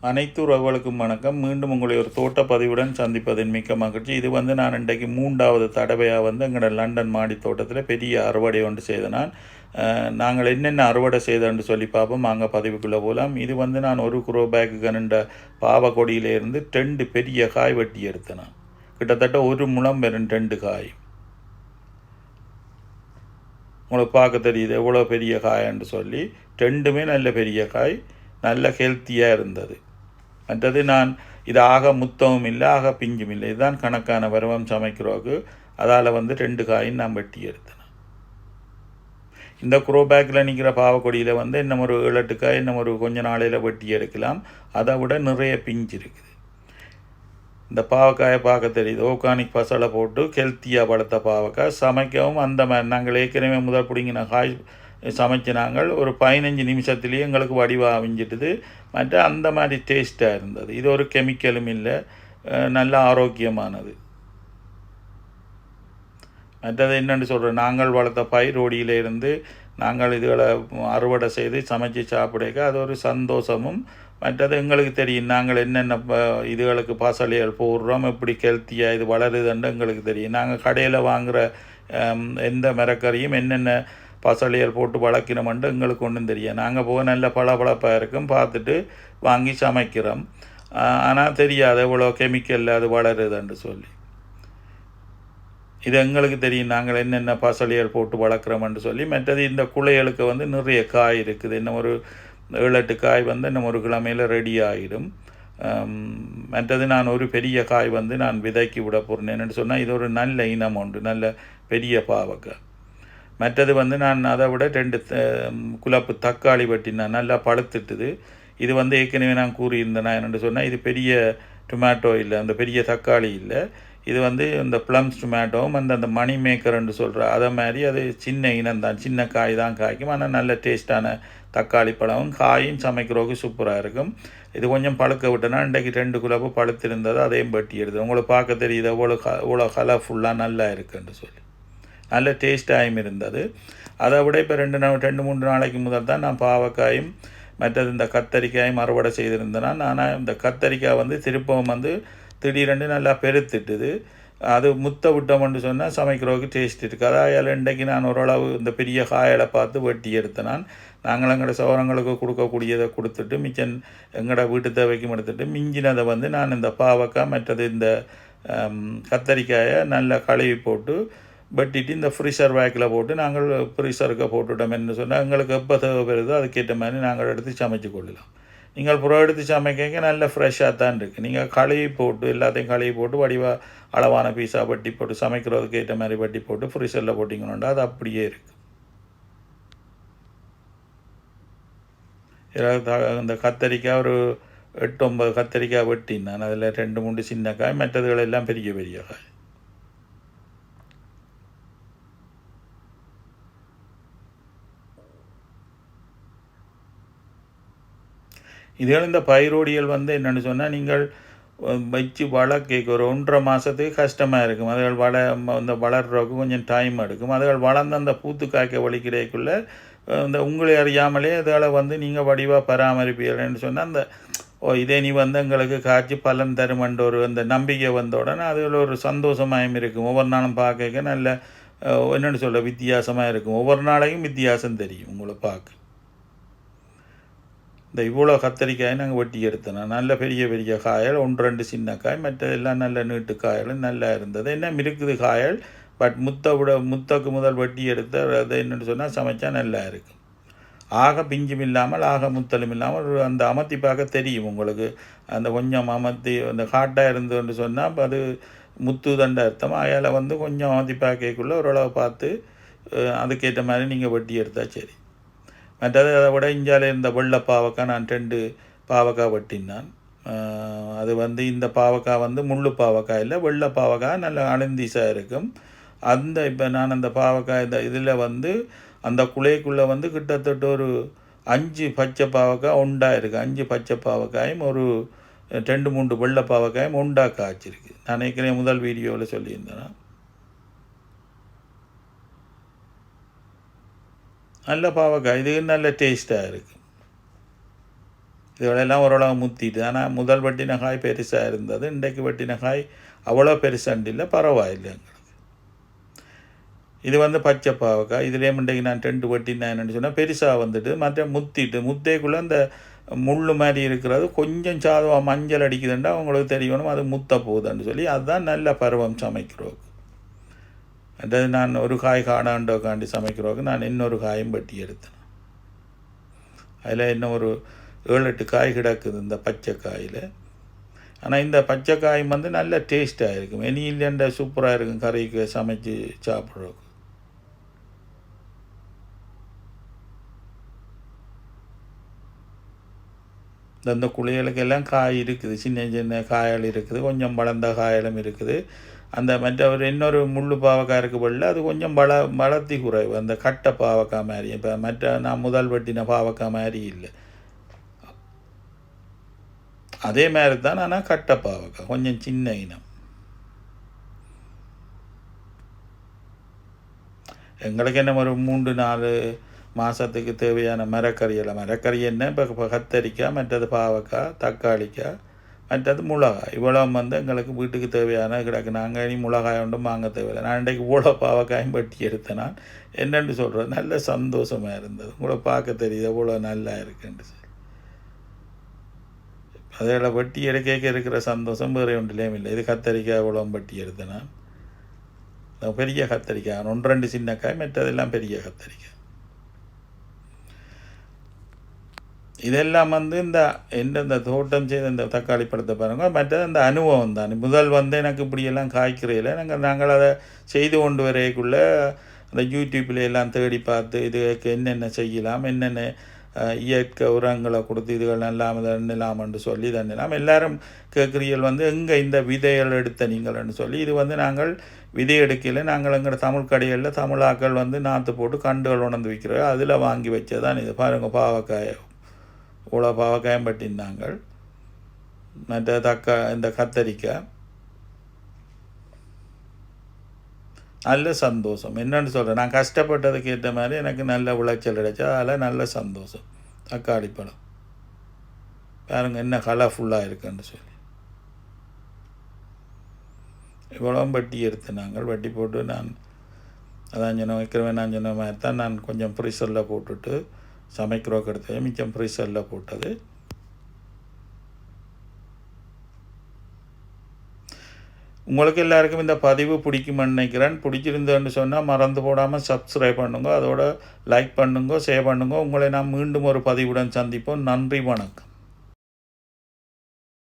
அனைத்து உறவுகளுக்கும் வணக்கம். மீண்டும் உங்களை ஒரு தோட்ட பதிவுடன் சந்திப்பதின் மிக்க மகிழ்ச்சி. இது நான் இன்றைக்கு 3வது தடவையாக எங்களோட லண்டன் மாடி தோட்டத்தில் பெரிய அறுவடை ஒன்று செய்த நாங்கள் என்னென்ன அறுவடை செய்தோன்னு சொல்லி பார்ப்போம். அங்கே பதிவுக்குள்ளே போகலாம். இது நான் ஒரு குரோ பேக்கு கண்ட பாவக்கொடியிலேருந்து 2 பெரிய காய் வெட்டி எடுத்தேன். கிட்டத்தட்ட ஒரு முழம் வெறும் 2 காய். உங்களுக்கு பார்க்க தெரியுது எவ்வளோ பெரிய காயன்னு சொல்லி. 2மே நல்ல பெரிய காய், நல்ல ஹெல்த்தியாக இருந்தது. மற்றது இது ஆக முத்தமும் இல்லை, ஆக பிஞ்சும் இல்லை. இதுதான் கணக்கான பருவம் சமைக்கிறோக்கு. அதால் 2 காயும் நான் வெட்டி எடுத்தேன். இந்த குரோ பேக்கில் நிற்கிற பாவக்கொடியில் இன்னும் ஒரு 7-8 காய் இன்னும் ஒரு கொஞ்ச நாளையில் வெட்டி எடுக்கலாம். அதை விட நிறைய பிஞ்சு இருக்குது. இந்த பாவக்காயை பார்க்க தெரியுது. ஆர்கானிக் பசலை போட்டு ஹெல்த்தியாக வளர்த்த பாவக்காய். சமைக்கவும் அந்த மாதிரி நாங்கள் ஏற்கனவே முதல் பிடிங்கின காய் சமைச்சு நாங்கள் ஒரு 15 நிமிஷத்துலேயே எங்களுக்கு வடிவாக அவிஞ்சிட்டுது. மற்ற அந்த மாதிரி டேஸ்ட்டாக இருந்தது. இது ஒரு கெமிக்கலும் இல்லை, நல்ல ஆரோக்கியமானது. மற்றது என்னென்னு சொல்கிறேன், நாங்கள் வளர்த்த பயிரோடியிலிருந்து நாங்கள் இதுகளை அறுவடை செய்து சமைச்சு சாப்பிடுக்க அது ஒரு சந்தோஷமும். மற்றது எங்களுக்கு தெரியும் நாங்கள் என்னென்ன இதுகளுக்கு பசலைகள் போடுறோம், எப்படி ஹெல்த்தியாக இது வளருதுன்னு எங்களுக்கு தெரியும். நாங்கள் கடையில் வாங்குகிற எந்த மரக்கறியும் என்னென்ன பசலைகள் போட்டு வளர்க்கணுமென்று எங்களுக்கு ஒன்றும் தெரியும். நாங்கள் போக நல்ல பளபளப்பாக இருக்கும் பார்த்துட்டு வாங்கி சமைக்கிறோம். ஆனால் தெரியாது எவ்வளோ கெமிக்கலில் அது வளருதுன்னு சொல்லி. இது எங்களுக்கு தெரியும் நாங்கள் என்னென்ன பசலைகள் போட்டு வளர்க்குறோம்னு சொல்லி. மற்றது இந்த குலைகளுக்கு நிறைய காய் இருக்குது. இன்னும் ஒரு 7-8 காய் இன்னும் ஒரு கிழமையில் ரெடி ஆகிடும். மற்றது நான் ஒரு பெரிய காய் நான் விதைக்கி விட போகிறேன்னு சொன்னால் இது ஒரு நல்ல இனம் உண்டு, நல்ல பெரிய பாவக்காய். மற்றது நான் அதை விட 2 குழப்பு தக்காளி வெட்டினேன், நல்லா பழுத்துட்டுது. இது ஏற்கனவே நான் கூறியிருந்தேன் என்னென்னு சொன்னால் இது பெரிய டொமேட்டோ இல்லை, அந்த பெரிய தக்காளி இல்லை. இது இந்த ப்ளம்ஸ் டொமேட்டோவும் அந்த மணி மேக்கர்ன்னு சொல்கிற அதை மாதிரி அது சின்ன இனம் தான், சின்ன காய் தான் காய்க்கும். ஆனால் நல்ல டேஸ்ட்டான தக்காளி பழமும் காயும் சமைக்கிறோக்கு சூப்பராக இருக்கும். இது கொஞ்சம் பழுக்க விட்டோன்னா இன்றைக்கு 2 குழப்பு பழுத்திருந்தது, அதையும் வெட்டி எடுத்து. உங்களுக்கு பார்க்க தெரியுது இவ்வளோ கலர்ஃபுல்லாக நல்லா இருக்குன்னு சொல்லி. நல்ல டேஸ்டாகவும் இருந்தது. அதை விட இப்போ 2-3 நாளைக்கு முதல் தான் நான் பாவக்காயும் மற்றது இந்த கத்தரிக்காயும் அறுவடை செய்திருந்தேன். ஆனால் இந்த கத்தரிக்காய் திருப்பம் திடீரென்று நல்லா பெருத்துட்டுது. அது முத்த விட்டோம்னு சொன்னால் சமைக்கிறதுக்கு டேஸ்ட் இருக்குது. அதால் இன்றைக்கு நான் ஓரளவு இந்த பெரிய காயலை பார்த்து வெட்டி எடுத்தேன். நாங்கள் எங்களோட சவரங்களுக்கு கொடுக்கக்கூடியதை கொடுத்துட்டு மிச்சம் எங்களோட வீட்டு தேவைக்கும் எடுத்துகிட்டு மிஞ்சினதை நான் இந்த பாவக்காய் மற்றது இந்த கத்தரிக்காயை நல்லா கழுவி போட்டு வெட்டிட்டு இந்த ஃப்ரீசர் வேக்கில் போட்டு நாங்கள் ஃப்ரீசருக்கு போட்டுவிட்டோம்னு சொன்னால் எங்களுக்கு எப்போ தேவை வருதோ அதுக்கேற்ற மாதிரி நாங்கள் எடுத்து சமைச்சு கொள்ளலாம். நீங்கள் புறம் எடுத்து சமைக்க நல்ல ஃப்ரெஷ்ஷாக தான் இருக்குது. நீங்கள் கழுவி போட்டு எல்லாத்தையும் கழுவி போட்டு வடிவாக அளவான பீஸாக வெட்டி போட்டு சமைக்கிறதுக்கு ஏற்ற மாதிரி வெட்டி போட்டு ஃப்ரீசரில் போட்டிங்கன்னா அது அப்படியே இருக்குது. இந்த கத்தரிக்காய் ஒரு 8-9 கத்தரிக்காய் வெட்டினான். அதில் 2-3 சின்ன காய், மற்றதுகள் எல்லாம் பெரிய பெரிய காய். இதுகள் இந்த பயிரோடிகள் என்னென்னு சொன்னால் நீங்கள் வச்சு வளர்க்க ஒரு 1.5 மாதத்துக்கு கஷ்டமாக இருக்கும். அதுகள் இந்த வளர்கிறதுக்கு கொஞ்சம் டைம் எடுக்கும். அதுகள் வளர்ந்து அந்த பூத்து காய்க்க வலிக்கிறதுக்குள்ளே இந்த உங்களை அறியாமலே அதில் நீங்கள் வடிவாக பராமரிப்பீர்கள்னு சொன்னால் அந்த இதே நீ எங்களுக்கு காய்ச்சி பலன் தருமன்ற ஒரு அந்த நம்பிக்கை வந்த உடனே அதில் ஒரு சந்தோஷமாயும் இருக்கும். ஒவ்வொரு நாளும் பார்க்க நல்ல என்னென்னு சொல்ல வித்தியாசமாக இருக்கும். ஒவ்வொரு நாளையும் வித்தியாசம் தெரியும் உங்களை பார்க்க. இந்த இவ்வளோ கத்தரிக்காய் நாங்கள் வெட்டி எடுத்தோம். நல்ல பெரிய பெரிய காயல், 1-2 சின்ன காய், மற்றதெல்லாம் நல்ல நீட்டு காயலும் நல்லா இருந்தது. என்ன இருக்குது காயல், பட் முத்தக்கு முதல் வெட்டி எடுத்த அதை என்னென்னு சொன்னால் சமைச்சா நல்லா இருக்கும். ஆக பிஞ்சும் இல்லாமல் ஆக முத்தலும் இல்லாமல் அந்த அமர்த்தி பார்க்க தெரியும் உங்களுக்கு. அந்த கொஞ்சம் அமர்த்தி அந்த காட்டாக இருந்ததுன்னு சொன்னால் அது முத்து தண்ட அர்த்தம். அயால் கொஞ்சம் அமர்த்தி பார்க்கக்குள்ளே ஓரளவு பார்த்து அதுக்கேற்ற மாதிரி நீங்கள் வெட்டி எடுத்தால் சரி. மற்றது அதை விட இஞ்சால இருந்த வெள்ளை பாவக்காய் நான் 2 பாவக்காய் வெட்டினான். அது இந்த பாவக்காய் முள்ளு பாவக்காய் இல்லை, வெள்ளை பாவக்காய் நல்ல அழுந்தீசாக இருக்கும். இப்போ நான் அந்த பாவக்காய் இதில் அந்த குலைக்குள்ளே கிட்டத்தட்ட ஒரு 5 பச்சை பாவக்காய் உண்டாக இருக்குது. 5 பச்சை பாவக்காயும் ஒரு 2-3 வெள்ளை பாவக்காயும் உண்டாக காய்ச்சிருக்கு. நான் ஏற்கனவே முதல் வீடியோவில் சொல்லியிருந்தேன். நல்ல பாவக்காய், இது நல்ல டேஸ்ட்டாக இருக்குது. இதுகளெல்லாம் ஓரளவு முத்திட்டு. ஆனால் முதல் வெட்டின காய் பெருசாக இருந்தது. இன்றைக்கு வெட்டின காய் அவ்வளோ பெருசாண்டு இல்லை, பரவாயில்லை எங்களுக்கு. இது வந்து பச்சை பாவக்காய். இதுலேயும் இன்றைக்கு நான் 2 வெட்டினேன்னு சொன்னால் பெருசாக வந்துட்டு மற்ற முத்திட்டு முத்தைக்குள்ளே அந்த முள் மாதிரி இருக்கிறது கொஞ்சம் சாதமாக மஞ்சள் அடிக்குதுண்டா அவங்களுக்கு தெரியணும் அது முத்த போகுதுன்னு சொல்லி அதுதான் நல்ல பருவம் சமைக்கிறோக்கு. அதாவது நான் ஒரு காய் காணாண்டோக்காண்டி சமைக்கிறோக்கு நான் இன்னொரு காயும் வெட்டி எடுத்தேன். அதில் இன்னும் ஒரு 7-8 காய் கிடக்குது இந்த பச்சை காயில். ஆனால் இந்த பச்சை காயும் வந்து நல்ல டேஸ்ட்டாக இருக்கும். இனி இல்லைன்ற சூப்பராக இருக்கும் கறிக்கு சமைச்சு சாப்பிட்றோக்கு. இந்த குளியலுக்கெல்லாம் காய் இருக்குது, சின்ன சின்ன காய்கள் இருக்குது, கொஞ்சம் வளர்ந்த காயலும் இருக்குது. அந்த மற்ற ஒரு இன்னொரு முள் பாவக்காய் இருக்கு பல்ல அது கொஞ்சம் வளர்த்தி குறைவு, அந்த கட்டை பாவக்காய் மாதிரி. இப்போ மற்ற நான் முதல் வெட்டின பாவக்காய் மாதிரி இல்லை, அதே மாதிரி தான். ஆனால் கட்டை பாவக்காய் கொஞ்சம் சின்ன இனம். எங்களுக்கு என்ன ஒரு 3-4 மாதத்துக்கு தேவையான மரக்கறி என்ன இப்போ கத்தரிக்காய், மற்றது பாவக்காய், தக்காளிக்காய், மற்றது மிளகாய், இவ்வளோ வந்து எங்களுக்கு வீட்டுக்கு தேவையான கிடக்கு. நாங்கள் இனி மிளகாய் ஒன்றும் வாங்க தேவையில்லை. நான் இன்றைக்கு இவ்வளோ பாவக்காயும் வெட்டி எடுத்தேன். நான் என்னென்னு சொல்கிறேன், நல்ல சந்தோஷமாக இருந்தது. உங்களை பார்க்க தெரியுது இவ்வளோ நல்லா இருக்குன்னு சொல்லி. அதில் வெட்டி எடுக்க இருக்கிற சந்தோஷம் வேறு ஒன்றிலையும் இல்லை. இது கத்தரிக்காய் இவ்வளோ வெட்டி எடுத்தேன் நான். பெரிய கத்தரிக்காய் 1-2 சின்னக்காய், மற்றதெல்லாம் பெரிய கத்தரிக்காய். இதெல்லாம் வந்து இந்த தோட்டம் செய்த இந்த தக்காளி பழத்தை பாருங்கள். மற்றது அந்த அனுபவம் தான். முதல் வந்து எனக்கு இப்படியெல்லாம் காய்க்கிறையில் நாங்கள் அதை செய்து கொண்டு வரைக்குள்ளே அந்த யூடியூப்பில் எல்லாம் தேடி பார்த்து இதுக்கு என்னென்ன செய்யலாம், என்னென்ன இயற்கை உரங்களை கொடுத்து இதுகள் நல்லாமல் தண்ணலாம்னு சொல்லி தண்ணலாம். எல்லாரும் கேட்குறீர்கள் வந்து எங்கே இந்த விதைகள் எடுத்த நீங்கள்னு சொல்லி. இது வந்து நாங்கள் விதை எடுக்கையில் நாங்கள் எங்களோட தமிழ் கடைகளில் தமிழாக்கள் வந்து நாற்று போட்டு கண்டுகள் உணர்ந்து விற்கிறோம், அதில் வாங்கி வச்சதான் இது. பாருங்கள், பாவக்காய் இவ்வளோ பாவக்காயம் பட்டிருந்தாங்க. மற்ற இந்த கத்தரிக்காய் நல்ல சந்தோஷம். என்னென்னு சொல்கிறேன், நான் கஷ்டப்பட்டதுக்கு ஏற்ற மாதிரி எனக்கு நல்ல விளைச்சல் கிடைச்சா அதில் நல்ல சந்தோஷம். தக்காளி பழம் பாருங்கள் என்ன கலர்ஃபுல்லாக இருக்குன்னு சொல்லி. இவ்வளோ வட்டி எடுத்து நாங்கள் வட்டி போட்டு நான் அதான் சொன்ன வைக்கிறவன் நான் சொன்ன மாதிரி தான் நான் கொஞ்சம் ஃப்ரீசரில் போட்டுட்டு சமைக்கிறோக்கு எடுத்து மிச்சம் ஃப்ரீசரில் போட்டது. உங்களுக்கு எல்லாருக்கும் இந்த பதிவு பிடிக்குமென்னு நினைக்கிறேன். பிடிச்சிருந்தேன்னு சொன்னால் மறந்து போடாமல் சப்ஸ்கிரைப் பண்ணுங்க, அதோட லைக் பண்ணுங்க, ஷேர் பண்ணுங்க. உங்களை நான் மீண்டும் ஒரு பதிவுடன் சந்திப்போம். நன்றி, வணக்கம்.